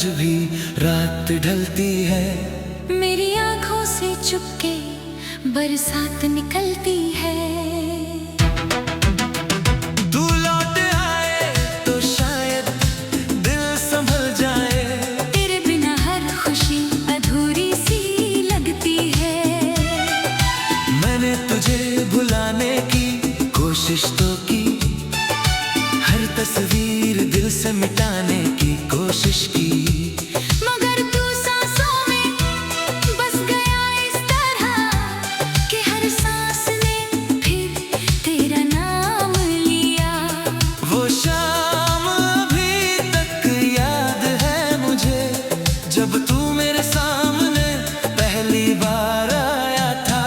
आज भी रात ढलती है। मेरी आंखों से चुपके बरसात निकलती है। तू लौट आए तो शायद दिल संभल जाए। तेरे बिना हर खुशी अधूरी सी लगती है। मैंने तुझे भुलाने की कोशिश तो की, हर तस्वीर दिल से मिटाने की कोशिश की, मगर तू सांसों में बस गया इस तरह कि हर सांस ने फिर तेरा नाम लिया। वो शाम अभी तक याद है मुझे, जब तू मेरे सामने पहली बार आया था।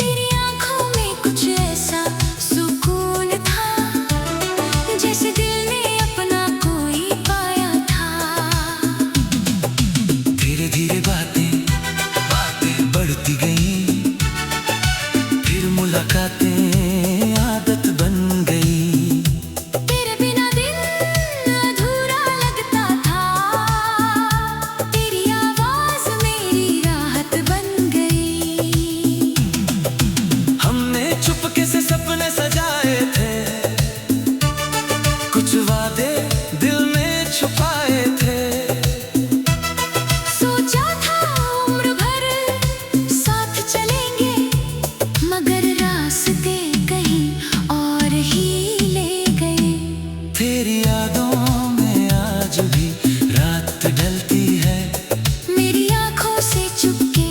तेरी आंखों में कुछ ऐसा सुकून था, जैसे दिल ने अपना कोई पाया था। धीरे धीरे बातें बढ़ती गईं, फिर मुलाकातें आदत बन गई। तेरे बिना दिल अधूरा लगता था, तेरी आवाज मेरी राहत बन गई। हमने चुपके से सपने सजाए थे, कुछ वादे दिल में छुपाए थे। सोचा था उम्र भर साथ चलेंगे, मगर रास्ते कहीं और ही ले गए। तेरी यादों में आज भी रात ढलती है। मेरी आंखों से चुपके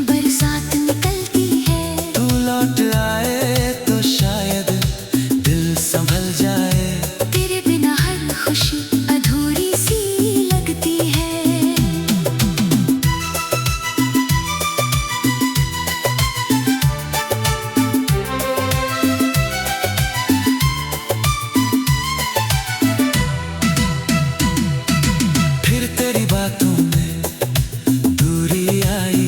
बरसात निकलती है। तू लौट आए तो शायद दिल संभल जाए। तेरे बिना हर खुशी अधूरी सी लगती है। फिर तेरी बातों में दूरी आई,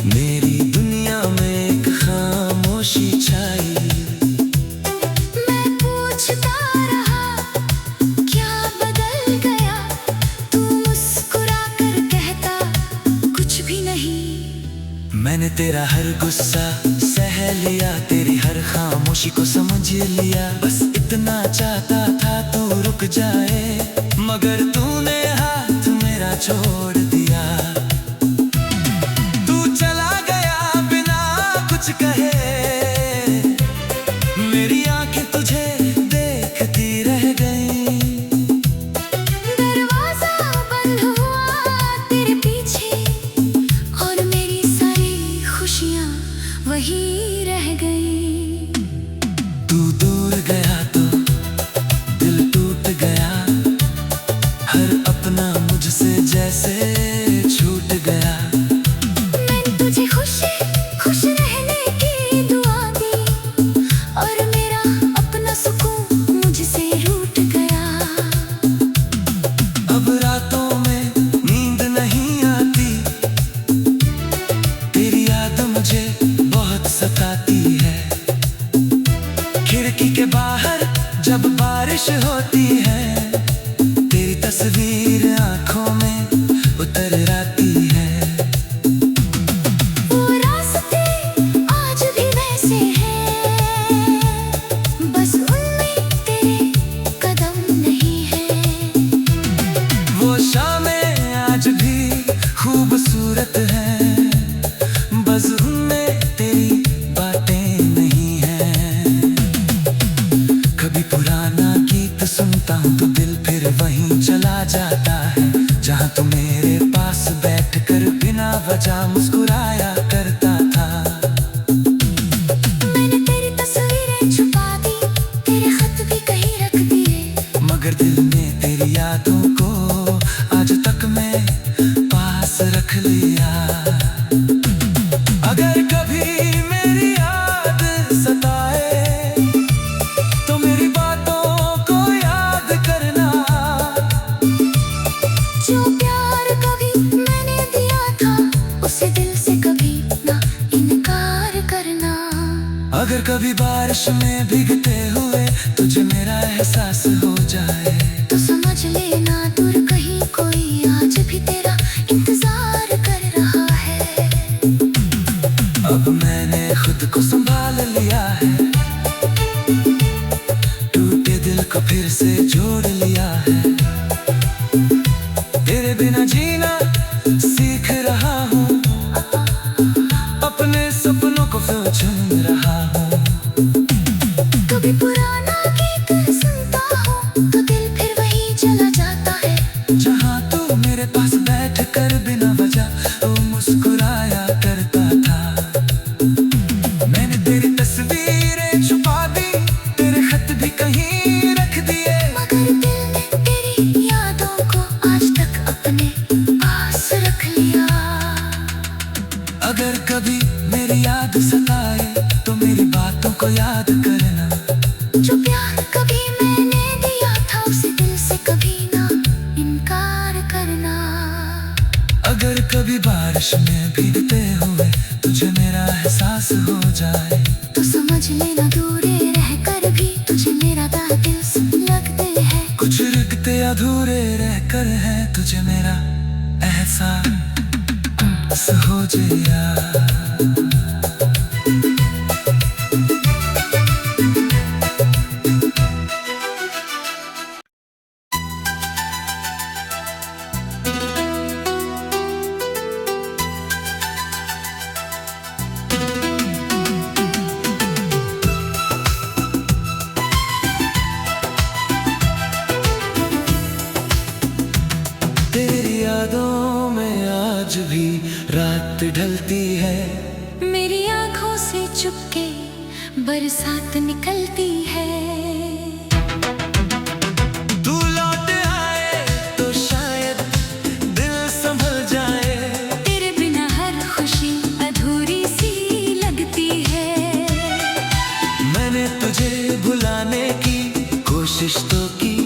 मेरी दुनिया में एक खामोशी छाई। मैं पूछता रहा क्या बदल गया, तू मुस्कुरा कर कहता कुछ भी नहीं। मैंने तेरा हर गुस्सा सह लिया, तेरी हर खामोशी को समझ लिया। बस इतना चाहता था तू रुक जाए, मगर तूने हाथ मेरा छोड़ दिया। तू चला गया बिना कुछ कहे, मेरी आंखें तुझे देखती रह गईं। दरवाजा बंद हुआ तेरे पीछे, और मेरी सारी खुशियां वहीं रह गई। तू दूर गया तो दिल टूट गया, हर अपना मुझसे जैसे छूट गया। मैंने तुझे खुश रहने की दुआ दी, और मेरा अपना सुकून मुझसे रूठ गया। अब रातों में नींद नहीं आती, तेरी याद मुझे बहुत सताती है। खिड़की के बाहर जब बारिश होती है, तेरी तस्वीर आंखों में उतर आती है। वो रास्ते आज भी वैसे हैं, बस उनमें तेरे कदम नहीं हैं। वो शामें आज भी खूबसूरत हैं, बस उनमें तेरी बातें नहीं हैं। कभी पुराना गीत सुनता हूँ तो दिल फिर वहीं चला जाता है, जहाँ तू मेरे पास बैठकर बिना वजह मुस्कुराया करता था। मैंने तेरी तस्वीरें छुपा दी, तेरे खत भी कहीं रख दिए, मगर दिल ने तेरी यादों को आज तक मैं पास रख लिया। अगर कभी मेरी याद सताए तो मेरी बातों को याद करना। जो प्यार कभी मैंने दिया था, उसे दिल से कभी ना इनकार करना। अगर कभी बारिश में भीगते हुए तुझे मेरा एहसास हो जाए, तो समझ लेना तू से जोड़ लिया है। तेरे बिना जीना सीख रहा हूँ, अपने सपनों को फिर चुन रहा हूँ। कभी पुराना गीत सुनता हूँ तो दिल फिर वही चला जाता है। जहाँ तू मेरे पास बैठ कर बिना वजह तो मुस्कुराया करता था। मैंने तेरी तस्वीरें छुपा दी, तेरे खत भी कहीं रख दिए, मगर दिल ने तेरी यादों को आज तक अपने पास रख लिया। अगर कभी मेरी याद सताए तो मेरी बातों को याद करना। जो प्यार कभी मैंने दिया था उसे दिल से कभी ना इनकार करना। अगर कभी बारिश में भीगते हुए तुझे मेरा एहसास हो जाए तो समझ लेना दूरे रहकर भी तुझे मेरा दिल से लगते हैं। कुछ रुकते अधूरे रहकर है तुझे मेरा एहसास हो जाए। तेरी यादों में आज भी रात ढलती है, मेरी आंखों से चुपके बरसात निकलती है। तू लौट आए तो शायद दिल संभल जाए, तेरे बिना हर खुशी अधूरी सी लगती है। मैंने तुझे भुलाने की कोशिश तो की,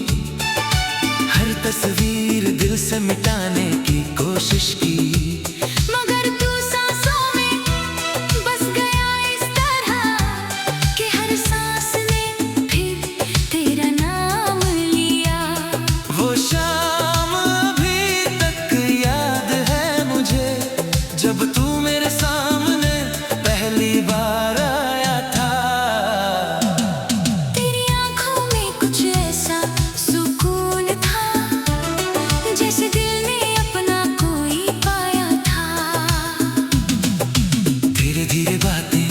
हर तस्वीर दिल से मिटाने की कोशिश की, मगर तू सांसों में बस गया इस तरह कि हर सांस ने फिर तेरा नाम लिया। वो शाम अभी तक याद है मुझे, जब तू मेरे सामने पहली बार आया था। तेरी आंखों में कुछ ऐसा सुकून था जैसे दिल ने अपना कोई पाया था। धीरे धीरे बातें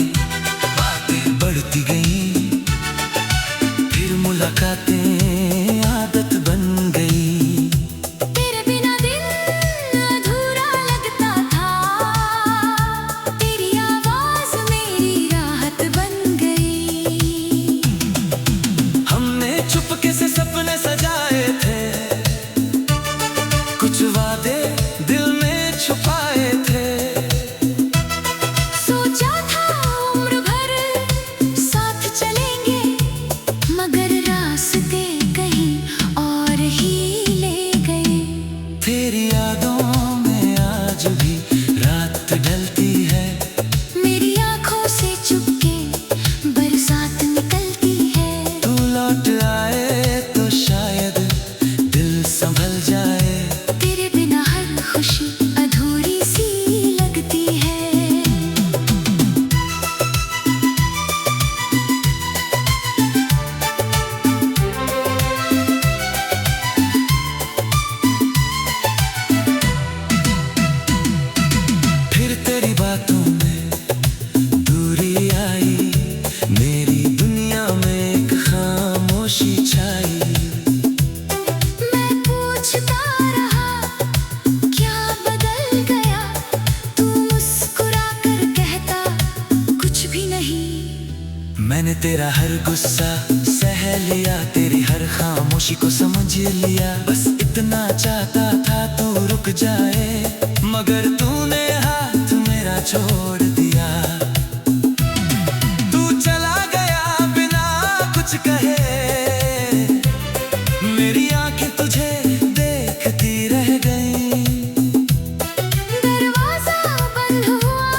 बढ़ती गई, फिर मुलाकातें आदत बन गई। तेरे बिना दिल अधूरा लगता था, तेरी आवाज मेरी राहत बन गई। हमने चुपके से सपने सजाए थे, कुछ वादे दिल में छुपाए थे। सोचा था उम्र भर साथ चलेंगे, मगर रास्ते कहीं और ही ले गए। तेरी यादों में आज भी रात ढलती है, मेरी आंखों से चुपके बरसात निकलती है। तू लौट आए तो शायद दिल संभल जाए, तेरे बिना हर खुशी अधूरी सी लगती है। फिर तेरी बातों में दूरी आई, मेरी दुनिया में एक खामोशी छाई। मैं पूछता रहा क्या बदल गया, तू मुस्कुरा कर कहता कुछ भी नहीं। मैंने तेरा हर गुस्सा सह लिया, तेरी हर खामोशी को समझ लिया। बस इतना चाहता था तू रुक जाए, मगर तूने हाथ मेरा छोड़ दिया। तू चला गया बिना कुछ कहे, मेरी आंखें तुझे देखती रह गई। दरवाजा बंद हुआ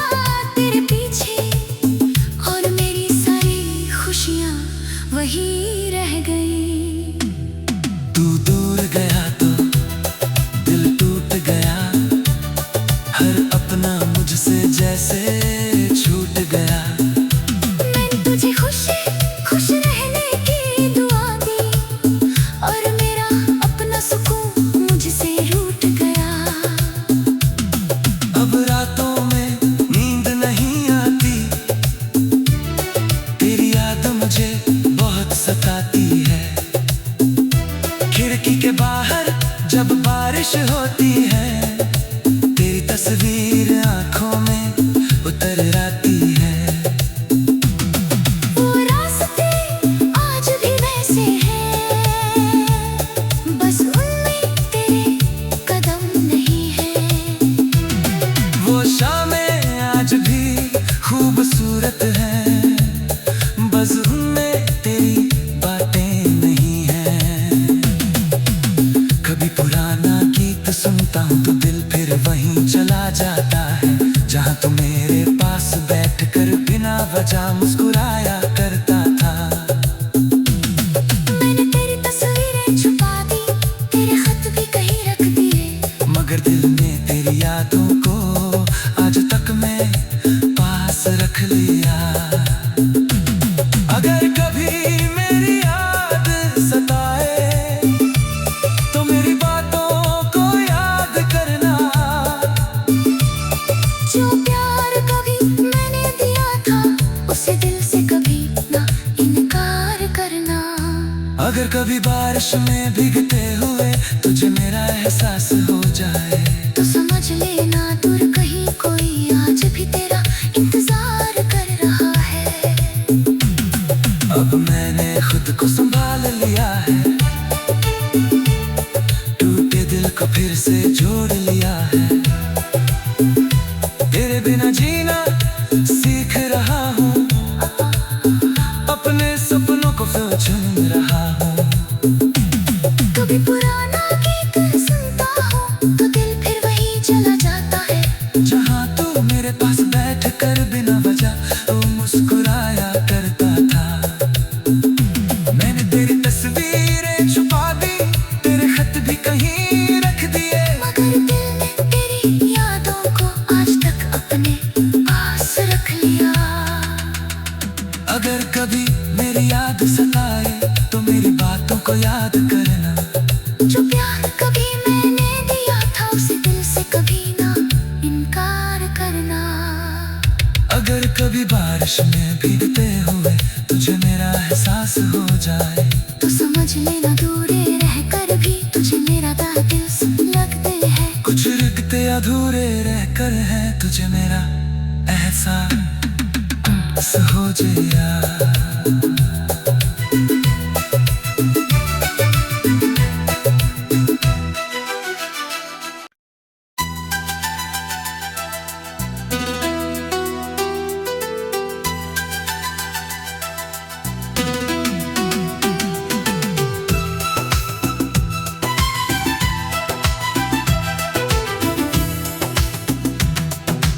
तेरे पीछे और मेरी सारी खुशियाँ वहीं रह गई। तू दूर गया तो दिल टूट गया, हर अपना मुझसे जैसे छूट गया। मैंने तुझे खुश खुश रहने की दुआ दी, बहुत सताती है। खिड़की के बाहर जब बारिश होती है, तेरी तस्वीर आंखों में उतर आती है। वो रास्ते आज भी वैसे हैं, बस उनमें तेरे कदम नहीं है। वो शामें आज भी खूबसूरत हैं, बस उनमें तेरी बातें नहीं हैं। कभी पुराना गीत सुनता हूँ तो दिल फिर वहीं चला जाता है, जहाँ तू मेरे पास बैठकर बिना वजह मुस्कुराया करता था। मैंने तेरी तस्वीरें छुपा दी, तेरे खत भी कहीं रख दिए, मगर दिल ने तेरी यादों को आज तक मैं पास रख लिया। अगर कभी मेरी याद सताए तो मेरी बातों को याद करना। जो प्यार कभी मैंने दिया था उसे दिल से कभी ना इनकार करना। अगर कभी बारिश में भीगते हुए तुझे मेरा एहसास हो जाए, तो समझ लेना दूर कहीं कोई आज भी तेरा इंतजार कर रहा है। अब मैंने खुद को संभाल लिया है, टूटे दिल को फिर से जोड़ लिया है। तेरे बिना जीना सीख रहा हूँ, अपने सपनों को फिर चुन रहा हूँ। कभी पुराना गीत सुनता हूँ तो दिल फिर वहीं चला जाता है, जहाँ तू मेरे पास बैठ कर बिना वजह तो मुस्कुराया करता था। मैंने तेरी तस्वीरें छुपा दी, तेरे खत भी कहीं रख दिए, मगर दिल ने तेरी यादों को आज तक अपने पास रख लिया। अगर कभी मेरी याद सताए तो मेरी बातों को याद करना। जो प्यार कभी मैंने दिया था उसे दिल से कभी ना इनकार करना। अगर कभी बारिश में भीगते हुए तुझे मेरा एहसास हो जाए, तो समझ लेना दूरे रहकर भी तुझे मेरा दिल से लगते हैं। कुछ रिश्ते अधूरे रहकर है तुझे मेरा एहसास हो जाए।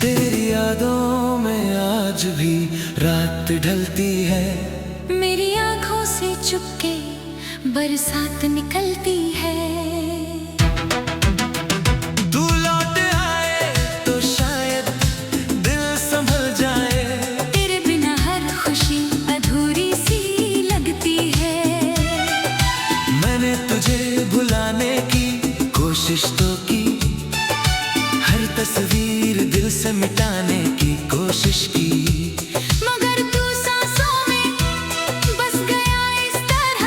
तेरी यादों में आज भी रात ढलती है, मेरी आंखों से चुपके बरसात निकलती है। तू लौट आए तो शायद दिल संभल जाए। तेरे बिना हर खुशी अधूरी सी लगती है। मैंने तुझे भुलाने की कोशिश तो की, हर तस्वीर दिल से मिटाने की कोशिश की, मगर तू सांसों में बस गया इस तरह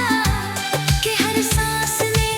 कि हर सांस में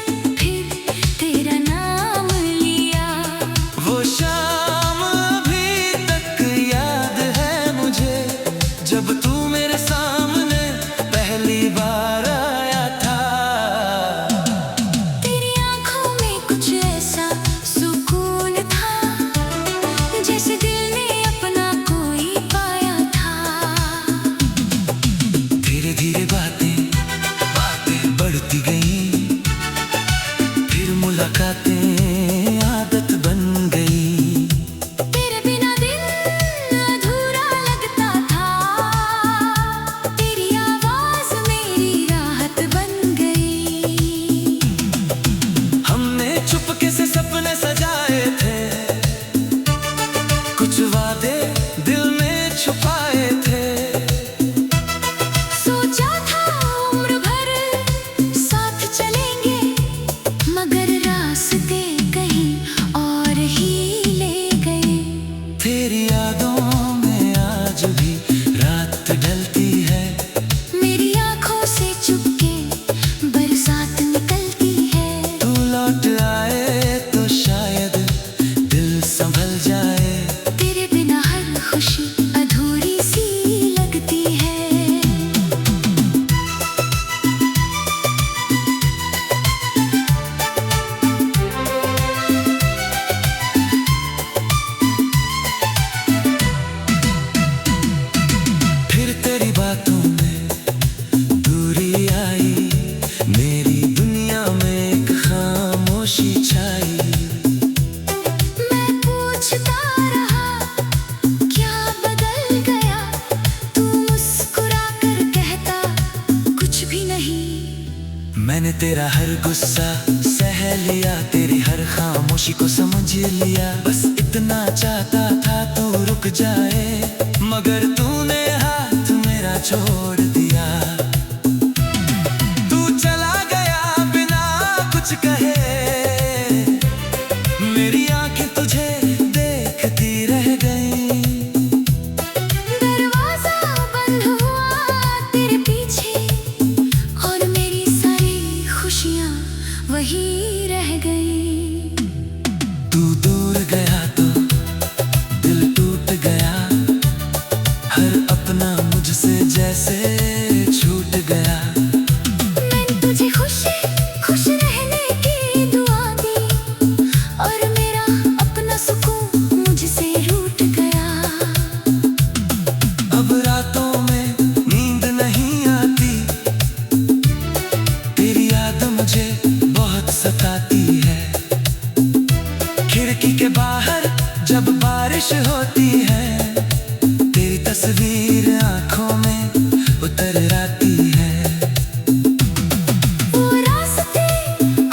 मैंने तेरा हर गुस्सा सह लिया, तेरी हर खामोशी को समझ लिया। बस इतना चाहता था तू रुक जाए, मगर तूने हाथ मेरा छोड़ दिया। तू चला गया बिना कुछ कहे, मेरी आंखें तुझे देखती रह गई। दरवाजा बंद हुआ तेरे पीछे, और मेरी सारी खुशियाँ वहीं रह गई। तू दूर गया तो दिल टूट गया, हर अपना मुझसे जैसे छूट गया। मैंने तुझे खुश खुश रहने की दुआ दी, और मेरा अपना सुकून मुझसे रूठ गया। अब रातों में नींद नहीं आती, तेरी याद मुझे बहुत सताती है। खिड़की के बाहर जब बारिश होती है, तेरी तस्वीर आंखों में उतर आती है। वो रास्ते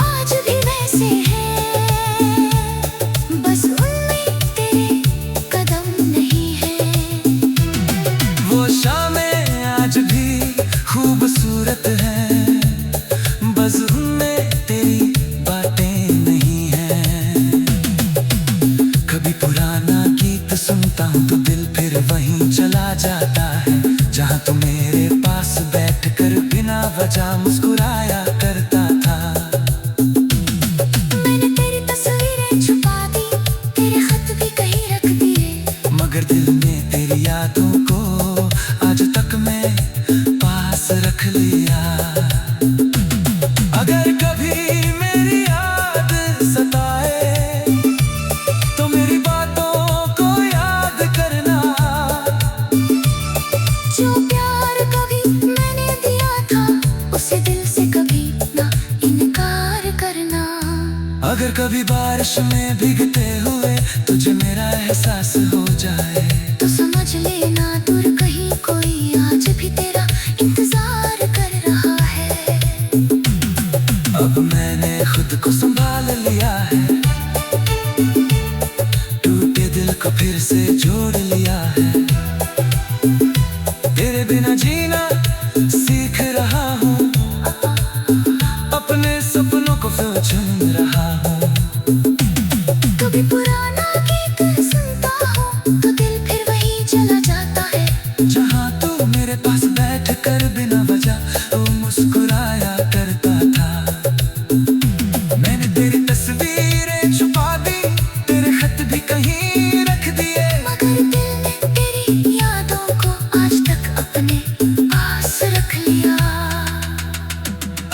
आज भी वैसे हैं, बस उनमें तेरे कदम नहीं हैं। वो शामें आज भी खूबसूरत हैं, बस उनमें तेरी बातें नहीं हैं। कभी पुराना गीत सुनता हूँ तो दिल फिर वहीं चला जाता है, जहाँ तू मेरे पास बैठकर बिना वजह मुस्कुराया करता था। मैंने तेरी तस्वीरें छुपा दी, तेरे खत भी कहीं रख दिए, मगर दिल ने तेरी यादों को आज तक मैं पास रख लिया। अगर कभी मेरी याद सताए तो मेरी बातों को याद करना। जो प्यार कभी मैंने दिया था, उसे दिल से कभी ना इनकार करना। अगर कभी बारिश में भीगते हुए तुझे मेरा एहसास हो जाए, तो समझ लेना दूर कहीं कोई आज भी तेरा इंतजार कर रहा है। अब मैंने खुद को संभाल लिया है, टूटे दिल को फिर से जोड़ लिया है। तेरे बिना जीना सीख रहा हूँ, अपने सपनों को फिर चुन रहा हूँ। कभी पुराना गीत सुनता हूँ तो दिल फिर वहीं चला जाता है, जहाँ तू मेरे पास बैठ कर बिना वजह तो मुस्कुराया करता था। मैंने तेरी तस्वीरें छुपा दी, तेरे खत भी कहीं रख दिए, मगर दिल ने तेरी यादों को आज तक अपने पास रख लिया।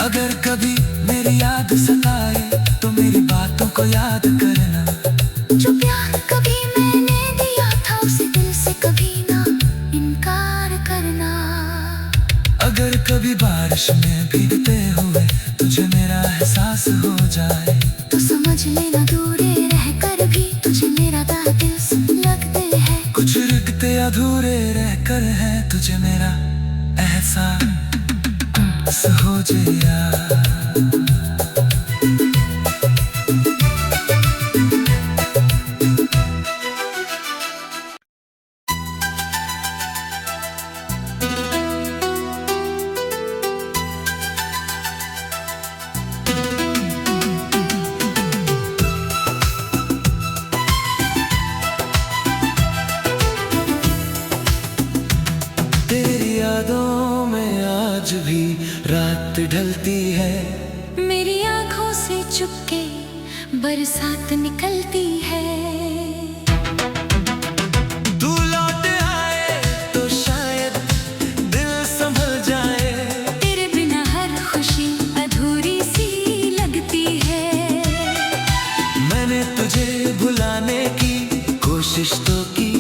अगर कभी मेरी याद सताए तो मेरी बातों को याद करना। जो प्यार कभी मैंने दिया था, उसे दिल से कभी ना इनकार करना। अगर कभी बारिश में भीगते हुए तुझे मेरा एहसास हो जाए, तो समझ लेना दूरे रहकर भी तुझे मेरा दिल से लगते हैं। कुछ रुकते अधूरे रहकर है तुझे मेरा एहसास हो जाए। तेरी यादों में आज भी रात ढलती है, मेरी आंखों से चुपके बरसात निकलती है। तू लौट आए तो शायद दिल संभल जाए। तेरे बिना हर खुशी अधूरी सी लगती है। मैंने तुझे भुलाने की कोशिश तो की,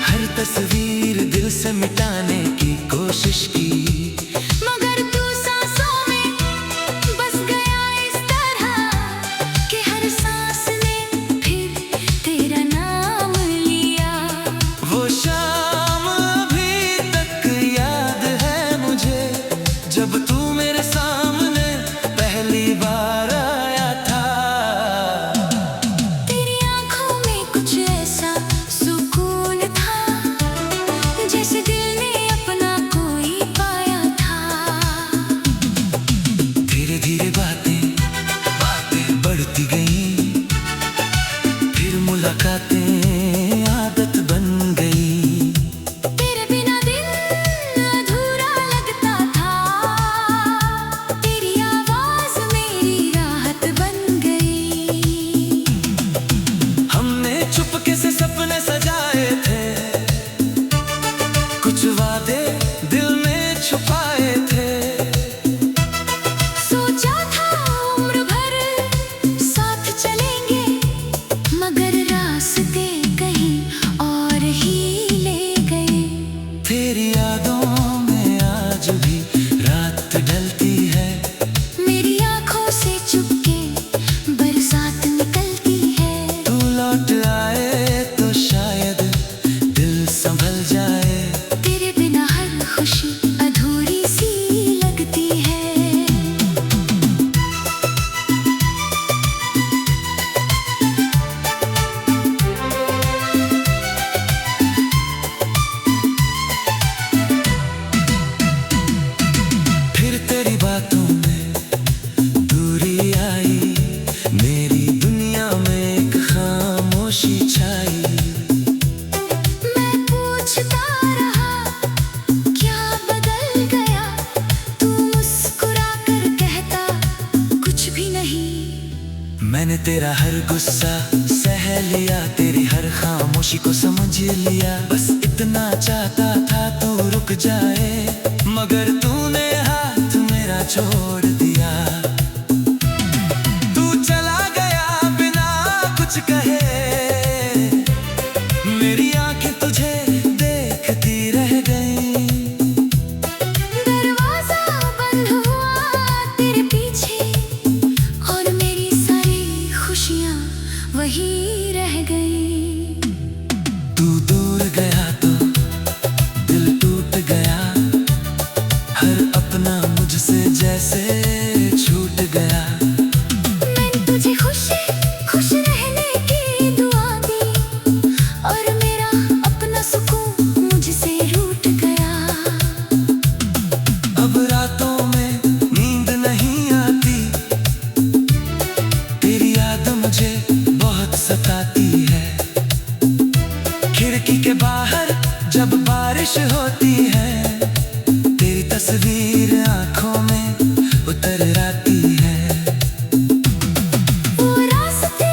हर तस्वीर दिल से मिटाने की कोशिश की, मगर तू सांसों में बस गया इस तरह कि हर सांस ने फिर तेरा नाम लिया। वो शाम अभी तक याद है मुझे, जब तू मेरे सामने मैंने तेरा हर गुस्सा सह लिया, तेरी हर खामोशी को समझ लिया। बस इतना चाहता था तू रुक जाए, मगर तूने हाथ मेरा छोड़ दिया। तू चला गया बिना कुछ कहे, मेरी आंखें तुझे देखती रह गई। दरवाजा बंद हुआ तेरे पीछे, और मेरी सारी खुशियाँ वहीं रह गई। तू दूर गया तो दिल टूट गया, हर अपना मुझसे जैसे छूट गया। मैंने तुझे खुश रहने की दुआ दी, और मेरा अपना सुकून मुझसे रूठ गया। अब रातों में नींद नहीं आती, तेरी याद मुझे बहुत सताती है। खिड़की के बाहर जब बारिश होती है, तेरी तस्वीर आंखों में उतर आती है। वो रास्ते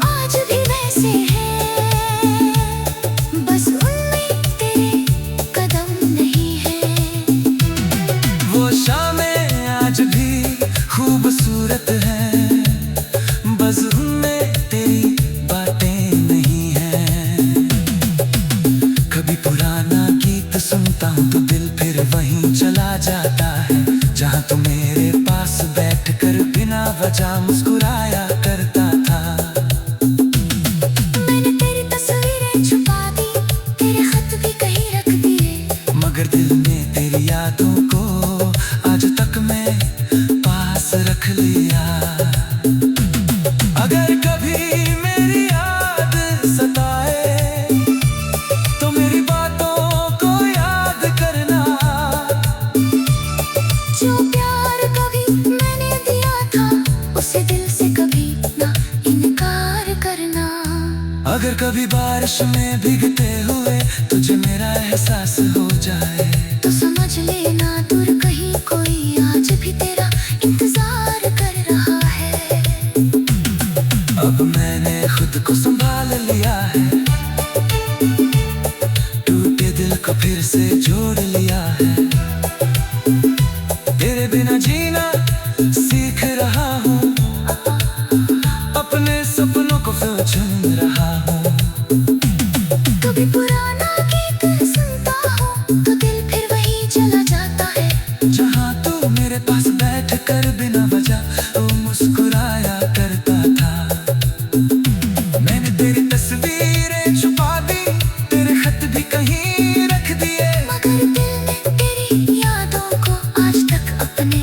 आज भी वैसे हैं, बस उनमें तेरे कदम नहीं हैं। वो शामें आज भी खूबसूरत हैं, बस उनमें तेरी बातें नहीं हैं। कभी पुराना गीत सुनता हूँ तो दिल फिर वहीं चला जाता है, जहाँ तू मेरे पास बैठकर बिना वजह मुस्कुराया करता था। मैंने तेरी तस्वीरें छुपा दी, तेरे खत भी कहीं रख दिए, मगर दिल ने तेरी यादों को आज तक मैं पास रख लिया। अगर कभी मेरी याद सताए तो मेरी बातों को याद करना। जो प्यार कभी मैंने दिया था, उसे दिल से कभी ना इनकार करना। अगर कभी बारिश में भीगते हुए तुझे मेरा एहसास हो जाए, तो समझ लेना दूर कहीं कोई आज भी तेरा इंतजार कर रहा है। अब मैंने खुद को संभाल लिया है, टूटे दिल को फिर से जोड़ लिया है। तेरे बिना जीना सीख रहा हूँ, अपने सपनों को फिर चुन रहा हूँ। कभी पुराना गीत सुनता हूँ तो दिल फिर वहीं चला जाता है, जहाँ तू मेरे पास बैठ कर बिना वजह तो मुस्कुराया करता था। मैंने तेरी तस्वीरें छुपा दी, तेरे खत भी कहीं रख दिए, मगर दिल ने तेरी यादों को आज तक अपने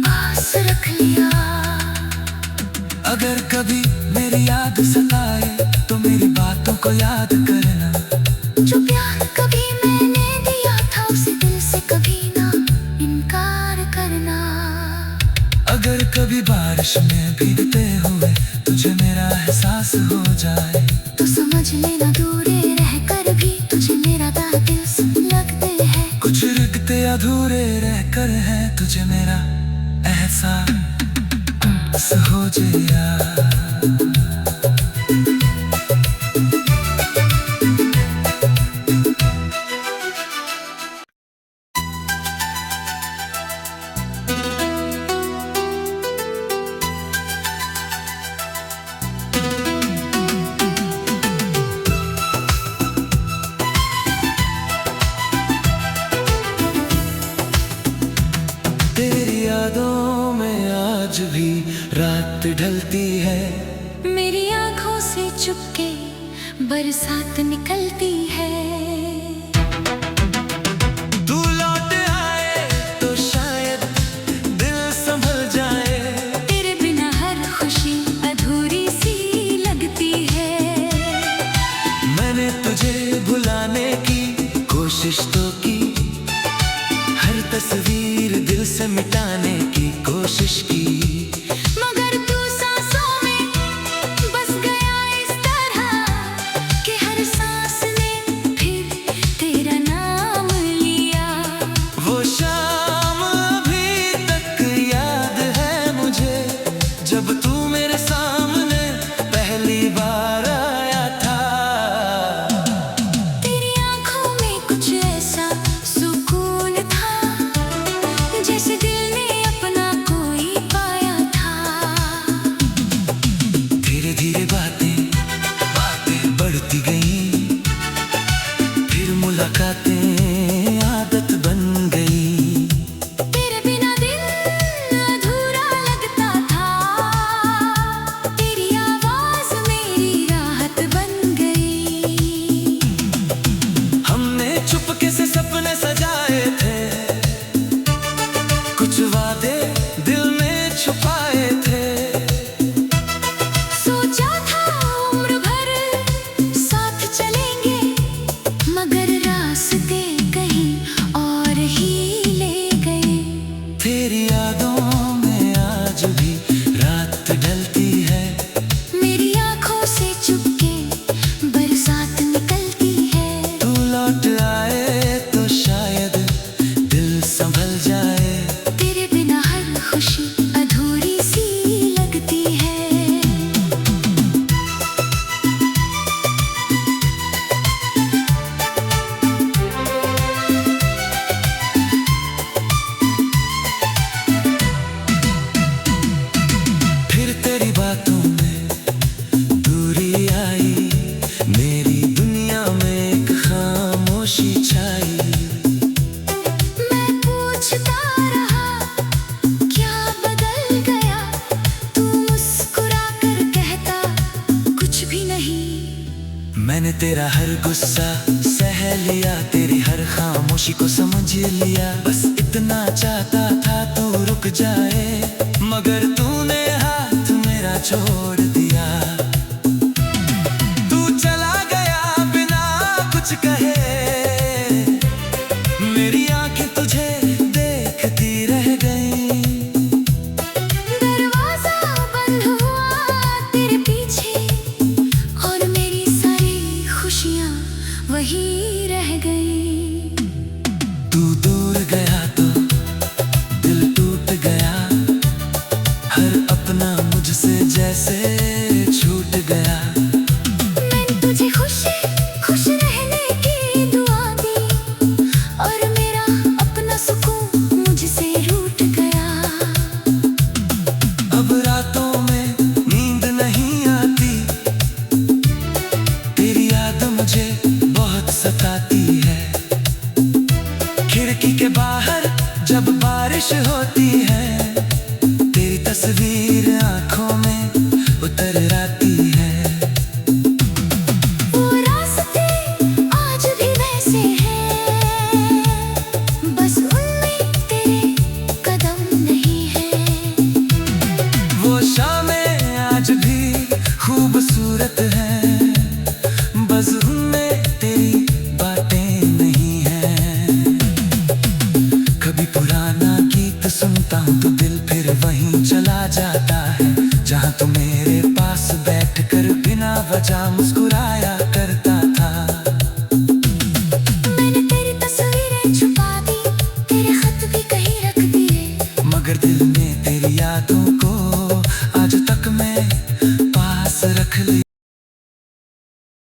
पास रख लिया। अगर कभी मेरी याद सताए तो मेरी बातों को याद करना। जो प्यार कभी मैंने दिया था, उसे दिल से कभी ना इनकार करना। अगर कभी बारिश में भीगते हुए तुझे मेरा एहसास हो जाए, तो समझ लेना दूरे रहकर भी तुझे मेरा दिल से लगते हैं। कुछ रुकते अधूरे रहकर है तुझे मेरा एहसास हो जाए। तेरी यादों में आज भी रात ढलती है, मेरी आंखों से चुपके बरसात निकलती है। तू लौट आए तो शायद दिल संभल जाए। तेरे बिना हर खुशी अधूरी सी लगती है। मैंने तुझे भुलाने की कोशिश तो की, हर तस्वीर दिल से मिटाने की कोशिश की, मगर तू सांसों में बस गया इस तरह कि हर सांस ने फिर तेरा नाम लिया। वो शाम अभी तक याद है मुझे, जब तू मेरे सामने वादे दिल में छुपाए थे। सोचा था उम्र भर साथ चलेंगे, मगर रास्ते कहीं और ही ले गए। तेरी यादों में आज भी रात ढलती है, मेरी आंखों से चुपके बरसात निकलती है। तू लौट आए तो शायद दिल संभल जाए। तेरे बिना हर खुशी अधूरी सी लगती है। फिर तेरी बातों में दूरी आई, मेरी दुनिया में एक खामोशी छाई। मैं पूछता रहा क्या बदल गया, तू मुस्कुरा कर कहता कुछ भी नहीं। मैंने तेरा हर गुस्सा सह लिया, तेरी हर खामोशी को समझ लिया। बस इतना चाहता था तू रुक जाए, मगर तूने हाथ मेरा छोड़ दिया। तू चला गया बिना कुछ कहे, मेरी आंखें तुझे देखती रह गई। दरवाजा बंद हुआ तेरे पीछे, और मेरी सारी खुशियाँ वहीं रह गई। तू दूर गया तो दिल टूट गया, हर अपना मुझसे जैसे छूट गया। मैंने तुझे खुश खुश रहने की दुआ दी, और मेरा अपना सुकून मुझसे रूठ गया। अब रातों में नींद नहीं आती, तेरी याद मुझे बहुत सताती है। खिड़की के बाहर जब बारिश होती है, तेरी तस्वीर आंखों में उतर आती है। वो रास्ते आज भी वैसे हैं, बस उनमें तेरे कदम नहीं हैं। वो शामें आज भी खूबसूरत हैं, बस उनमें तेरी बातें नहीं हैं। कभी पुराना गीत सुनता हूँ तो दिल फिर वहीं चला जाता है, जहाँ तू मेरे पास बैठकर बिना वजह मुस्कुराया करता था। मैंने तेरी तस्वीरें छुपा दी, तेरे खत भी कहीं रख दिए, मगर दिल में तेरी यादों को आज तक मैं पास रख लिया।